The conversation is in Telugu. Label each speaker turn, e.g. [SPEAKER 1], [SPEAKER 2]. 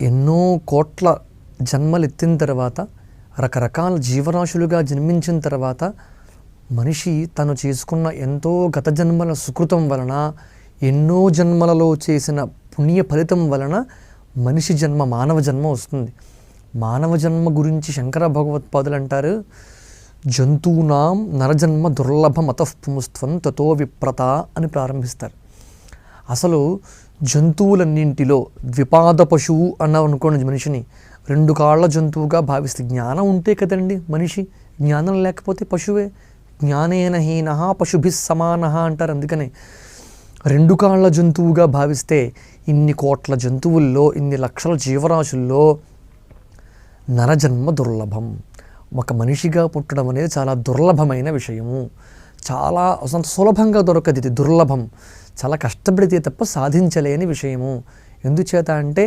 [SPEAKER 1] ఎన్నో కోట్ల జన్మలు ఎత్తిన తర్వాత, రకరకాల జీవరాశులుగా జన్మించిన తర్వాత మనిషి తను చేసుకున్న ఎంతో గత జన్మల సుకృతం వలన, ఎన్నో జన్మలలో చేసిన పుణ్య ఫలితం వలన మనిషి జన్మ, మానవ జన్మ వస్తుంది. మానవ జన్మ గురించి శంకర భగవత్పాదులు అంటారు, జంతువునాం నరజన్మ దుర్లభం అతఃపుంస్త్వం తతో విప్రత అని ప్రారంభిస్తారు. అసలు జంతువులన్నింటిలో ద్విపాద పశువు అన్నాం అనుకోండి, మనిషిని 2 కాళ్ళ జంతువుగా భావిస్తే, జ్ఞానం ఉంటే కదండి మనిషి, జ్ఞానం లేకపోతే పశువే. జ్ఞానేన హీనః పశుభిః సమానః అంటారు. అందుకనే 2 కాళ్ళ జంతువుగా భావిస్తే ఇన్ని కోట్ల జంతువుల్లో, ఇన్ని లక్షల జీవరాశుల్లో నరజన్మ దుర్లభం. ఒక మనిషిగా పుట్టడం అనేది చాలా దుర్లభమైన విషయము. చాలా అంత సులభంగా దొరకదు, ఇది దుర్లభం. చాలా కష్టపడితే తప్ప సాధించలేని విషయము. ఎందుచేత అంటే